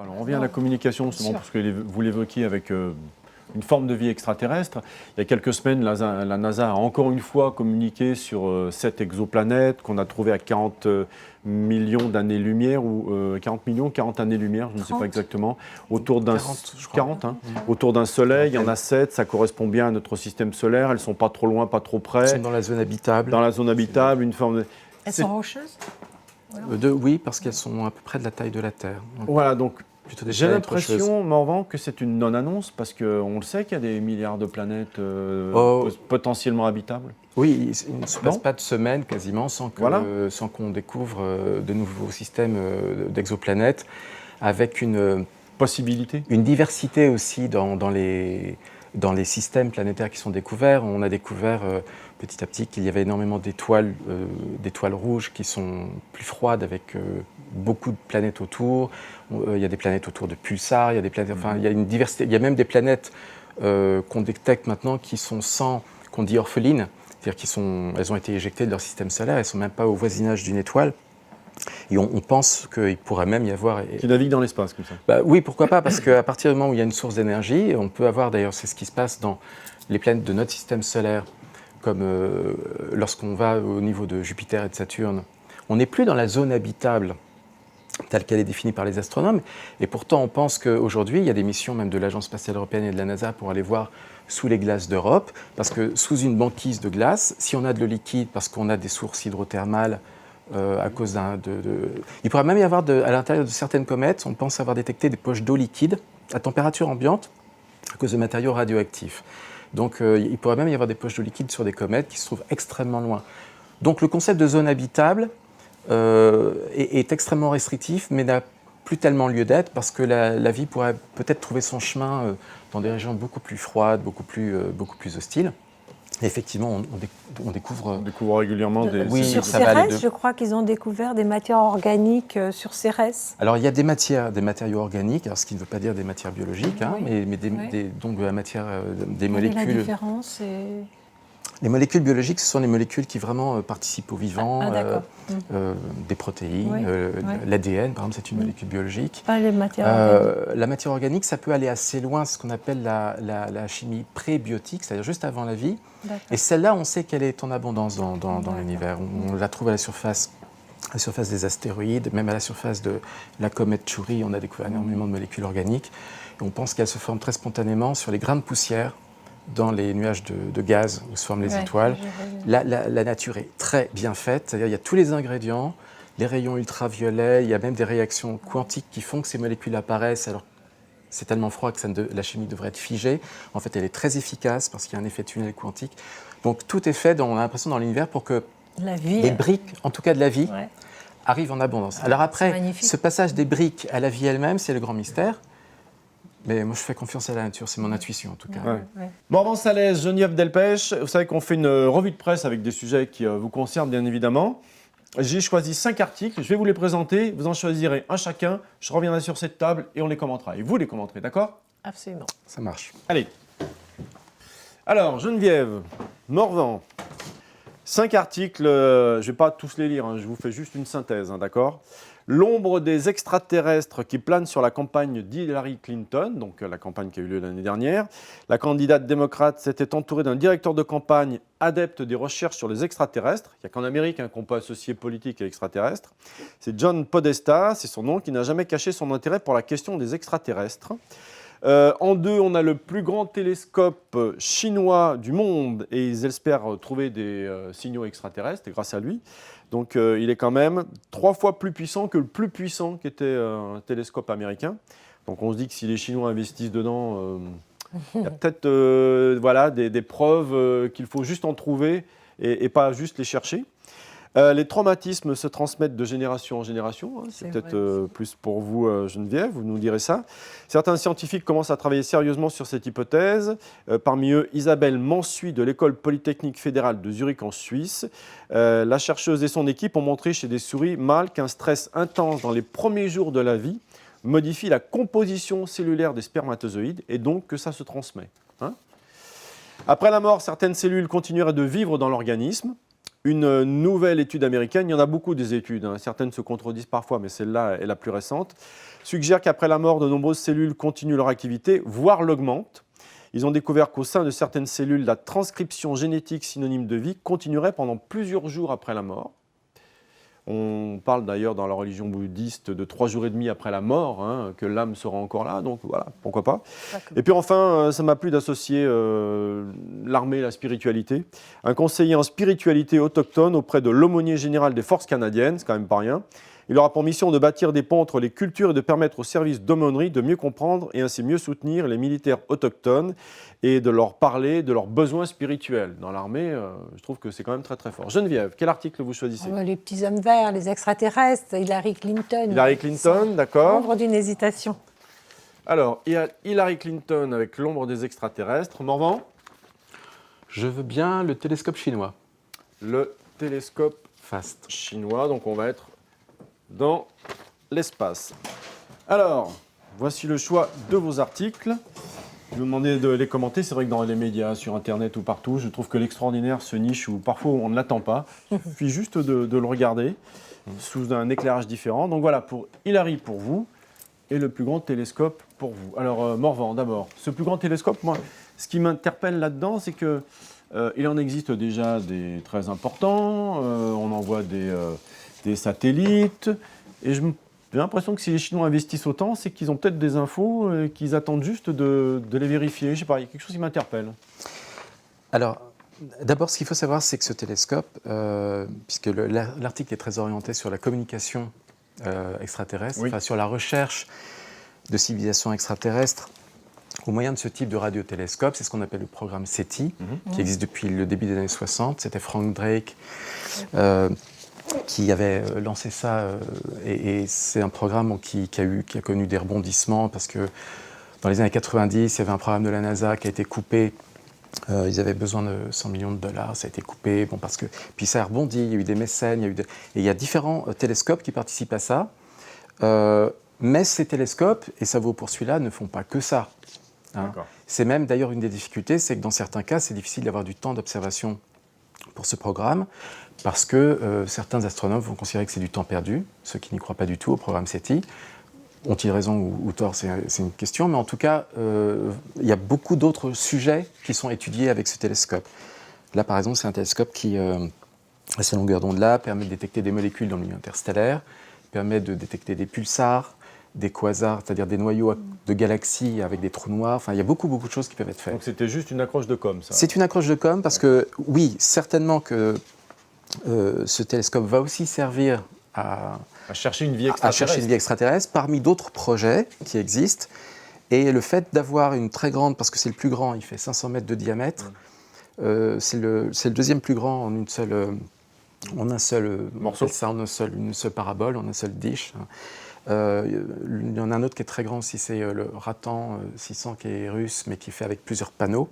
Alors, on revient à la communication, justement, parce que vous l'évoquiez avec une forme de vie extraterrestre. Il y a quelques semaines, la NASA a encore une fois communiqué sur 7 exoplanètes qu'on a trouvées à 40 millions d'années-lumière, ou 40 millions, 40 années-lumière, je ne sais pas exactement, autour d'un 40, hein, autour d'un soleil. Il y en a 7, ça correspond bien à notre système solaire. Elles ne sont pas trop loin, pas trop près. Elles sont dans la zone habitable. Dans la zone habitable, une forme de... Elles sont rocheuses ? Oui, parce qu'elles sont à peu près de la taille de la Terre. Donc, voilà, donc j'ai l'impression, rocheuses. Morvan, que c'est une non-annonce, parce qu'on le sait qu'il y a des milliards de planètes potentiellement habitables. Oui, il ne se passe pas de semaine quasiment sans qu'on découvre de nouveaux systèmes d'exoplanètes, avec une possibilité, une diversité aussi dans les systèmes planétaires qui sont découverts. On a découvert petit à petit qu'il y avait énormément d'étoiles rouges qui sont plus froides, avec beaucoup de planètes autour. Il y a des planètes autour de pulsars, il y a des planètes, enfin, il y a une diversité. Il y a même des planètes qu'on détecte maintenant qui sont qu'on dit orphelines, c'est-à-dire elles ont été éjectées de leur système solaire, elles ne sont même pas au voisinage d'une étoile. Et on pense qu'il pourrait même y avoir... Qui naviguent dans l'espace, comme ça. Oui, pourquoi pas, parce qu'à partir du moment où il y a une source d'énergie, on peut avoir, d'ailleurs, c'est ce qui se passe dans les planètes de notre système solaire, comme lorsqu'on va au niveau de Jupiter et de Saturne. On n'est plus dans la zone habitable telle qu'elle est définie par les astronomes, et pourtant on pense qu'aujourd'hui, il y a des missions même de l'Agence spatiale européenne et de la NASA pour aller voir sous les glaces d'Europe, parce que sous une banquise de glace, si on a de l'eau liquide, parce qu'on a des sources hydrothermales, à cause Il pourrait même y avoir, à l'intérieur de certaines comètes, on pense avoir détecté des poches d'eau liquide à température ambiante à cause de matériaux radioactifs. Donc il pourrait même y avoir des poches d'eau liquide sur des comètes qui se trouvent extrêmement loin. Donc le concept de zone habitable est extrêmement restrictif, mais n'a plus tellement lieu d'être, parce que la vie pourrait peut-être trouver son chemin dans des régions beaucoup plus froides, beaucoup plus hostiles. Et effectivement, on découvre... On découvre régulièrement des... Oui, sur Cérès, je crois qu'ils ont découvert des matières organiques sur Cérès. Alors, il y a des matériaux organiques, alors, ce qui ne veut pas dire des matières biologiques, hein, mais donc de la matière, des molécules... Quelle est la différence Les molécules biologiques, ce sont les molécules qui vraiment participent au vivant, des protéines, l'ADN, par exemple, c'est une molécule biologique. Pas les matières organiques. La matière organique, ça peut aller assez loin, ce qu'on appelle la chimie prébiotique, c'est-à-dire juste avant la vie. Et celle-là, on sait qu'elle est en abondance dans l'univers. On la trouve à la surface des astéroïdes, même à la surface de la comète Chury, on a découvert énormément de molécules organiques. Et on pense qu'elles se forment très spontanément sur les grains de poussière, dans les nuages de gaz où se forment les étoiles. La nature est très bien faite, c'est-à-dire il y a tous les ingrédients, les rayons ultraviolets, il y a même des réactions quantiques qui font que ces molécules apparaissent. Alors c'est tellement froid que la chimie devrait être figée. En fait, elle est très efficace parce qu'il y a un effet tunnel quantique. Donc tout est fait, on a l'impression, dans l'univers pour que les briques, en tout cas de la vie, arrivent en abondance. Alors après, ce passage des briques à la vie elle-même, c'est le grand mystère. Mais moi, je fais confiance à la nature, c'est mon intuition en tout cas. Morvan Salès, Geneviève Delpech, vous savez qu'on fait une revue de presse avec des sujets qui vous concernent bien évidemment. J'ai choisi 5 articles, je vais vous les présenter, vous en choisirez un chacun, je reviendrai sur cette table et on les commentera. Et vous les commenterez, d'accord ? Absolument. Ça marche. Allez. Alors, Geneviève, Morvan, 5 articles, je ne vais pas tous les lire, je vous fais juste une synthèse, d'accord ? L'ombre des extraterrestres qui plane sur la campagne d'Hillary Clinton, donc la campagne qui a eu lieu l'année dernière. La candidate démocrate s'était entourée d'un directeur de campagne adepte des recherches sur les extraterrestres. Il n'y a qu'en Amérique qu'on peut associer politique et extraterrestres. C'est John Podesta, c'est son nom, qui n'a jamais caché son intérêt pour la question des extraterrestres. En 2, on a le plus grand télescope chinois du monde et ils espèrent trouver des signaux extraterrestres grâce à lui. Donc il est quand même 3 fois plus puissant que le plus puissant qui était un télescope américain. Donc on se dit que si les Chinois investissent dedans, il y a peut-être des preuves qu'il faut juste en trouver et pas juste les chercher. Les traumatismes se transmettent de génération en génération. C'est peut-être plus pour vous, Geneviève, vous nous direz ça. Certains scientifiques commencent à travailler sérieusement sur cette hypothèse. Parmi eux, Isabelle Mansuy de l'École polytechnique fédérale de Zurich en Suisse. La chercheuse et son équipe ont montré chez des souris mâles qu'un stress intense dans les premiers jours de la vie modifie la composition cellulaire des spermatozoïdes et donc que ça se transmet. Après la mort, certaines cellules continueraient de vivre dans l'organisme. Une nouvelle étude américaine, il y en a beaucoup des études, hein, certaines se contredisent parfois, mais celle-là est la plus récente, suggère qu'après la mort, de nombreuses cellules continuent leur activité, voire l'augmentent. Ils ont découvert qu'au sein de certaines cellules, la transcription génétique synonyme de vie continuerait pendant plusieurs jours après la mort. On parle d'ailleurs dans la religion bouddhiste de 3 jours et demi après la mort, hein, que l'âme sera encore là, donc voilà, pourquoi pas. Et puis enfin, ça m'a plu d'associer l'armée et la spiritualité. Un conseiller en spiritualité autochtone auprès de l'aumônier général des forces canadiennes, c'est quand même pas rien. Il aura pour mission de bâtir des ponts entre les cultures et de permettre aux services d'aumônerie de mieux comprendre et ainsi mieux soutenir les militaires autochtones et de leur parler de leurs besoins spirituels. Dans l'armée, je trouve que c'est quand même très très fort. Geneviève, quel article vous choisissez ? Les petits hommes verts, les extraterrestres, Hillary Clinton. Hillary Clinton, d'accord. L'ombre d'une hésitation. Alors, il y a Hillary Clinton avec l'ombre des extraterrestres. Morvan ? Je veux bien le télescope chinois. Le télescope FAST. chinois, donc on va être dans l'espace. Alors, voici le choix de vos articles. Je vous demandais de les commenter. C'est vrai que dans les médias, sur Internet ou partout, je trouve que l'extraordinaire se niche où parfois on ne l'attend pas. Il suffit juste de le regarder sous un éclairage différent. Donc voilà, pour Hillary, pour vous, et le plus grand télescope pour vous. Alors, Morvan, d'abord. Ce plus grand télescope, moi, ce qui m'interpelle là-dedans, c'est que il en existe déjà des très importants. On envoie des satellites. Et j'ai l'impression que si les Chinois investissent autant, c'est qu'ils ont peut-être des infos et qu'ils attendent juste de les vérifier. Je ne sais pas, il y a quelque chose qui m'interpelle. Alors, d'abord, ce qu'il faut savoir, c'est que ce télescope, puisque l'article est très orienté sur la communication extraterrestre, Oui. enfin, sur la recherche de civilisations extraterrestres au moyen de ce type de radiotélescope, c'est ce qu'on appelle le programme SETI, qui existe depuis le début des années 60. C'était Frank Drake qui avait lancé ça, et c'est un programme qui a connu des rebondissements, parce que dans les années 90, il y avait un programme de la NASA qui a été coupé. Ils avaient besoin de 100 millions de dollars, ça a été coupé, puis ça a rebondi, il y a eu des mécènes, et il y a différents télescopes qui participent à ça. Mais ces télescopes, et ça vaut pour celui-là, ne font pas que ça. Hein. C'est même d'ailleurs une des difficultés, c'est que dans certains cas, c'est difficile d'avoir du temps d'observation pour ce programme, parce que certains astronomes vont considérer que c'est du temps perdu, ceux qui n'y croient pas du tout au programme SETI. Ont-ils raison ou tort, c'est une question, mais en tout cas, il y a beaucoup d'autres sujets qui sont étudiés avec ce télescope. Là, par exemple, c'est un télescope qui, à ces longueurs d'onde-là, permet de détecter des molécules dans le milieu interstellaire, permet de détecter des pulsars, des quasars, c'est-à-dire des noyaux de galaxies avec des trous noirs. Enfin, il y a beaucoup de choses qui peuvent être faites. Donc c'était juste une accroche de com', ça. C'est une accroche de com', parce que, oui, certainement que ce télescope va aussi servir à chercher une vie extraterrestre, parmi d'autres projets qui existent. Et le fait d'avoir une très grande, parce que c'est le plus grand, il fait 500 mètres de diamètre, c'est le deuxième plus grand en un seul morceau, une seule parabole, en un seul dish. Il y en a un autre qui est très grand aussi, c'est le Ratan 600 qui est russe, mais qui fait avec plusieurs panneaux.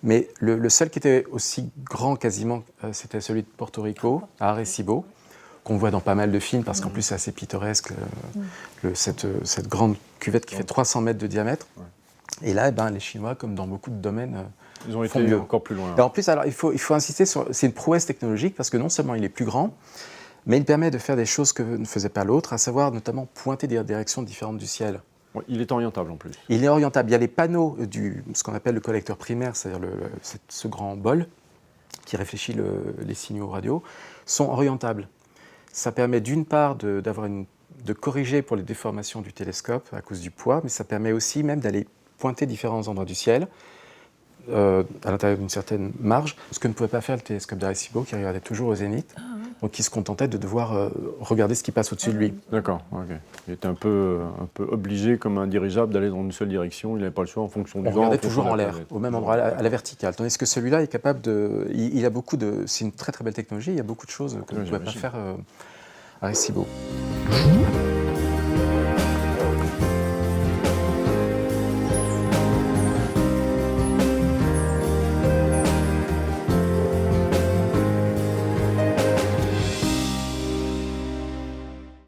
Mais le seul qui était aussi grand quasiment, c'était celui de Porto Rico, à Arecibo, qu'on voit dans pas mal de films, parce qu'en plus c'est assez pittoresque, cette grande cuvette qui fait 300 mètres de diamètre. Et là, les Chinois, comme dans beaucoup de domaines, ils ont été encore plus loin. Et en plus, alors, il faut insister sur... C'est une prouesse technologique, parce que non seulement il est plus grand, mais il permet de faire des choses que ne faisait pas l'autre, à savoir notamment pointer des directions différentes du ciel. Ouais, il est orientable en plus. Il est orientable. Il y a les panneaux ce qu'on appelle le collecteur primaire, c'est-à-dire ce grand bol qui réfléchit les signaux radio, sont orientables. Ça permet d'une part de corriger pour les déformations du télescope à cause du poids, mais ça permet aussi même d'aller pointer différents endroits du ciel à l'intérieur d'une certaine marge, ce que ne pouvait pas faire le télescope d'Arecibo, qui regardait toujours au zénith, donc qui se contentait de devoir regarder ce qui passe au-dessus de lui. D'accord, ok. Il était un peu obligé, comme un dirigeable, d'aller dans une seule direction. Il n'avait pas le choix en fonction du vent. On regardait toujours en l'air, au même endroit, à la verticale. Tandis que celui-là est capable de... Il a beaucoup de... C'est une très très belle technologie, il y a beaucoup de choses que ne pouvait pas faire Arecibo.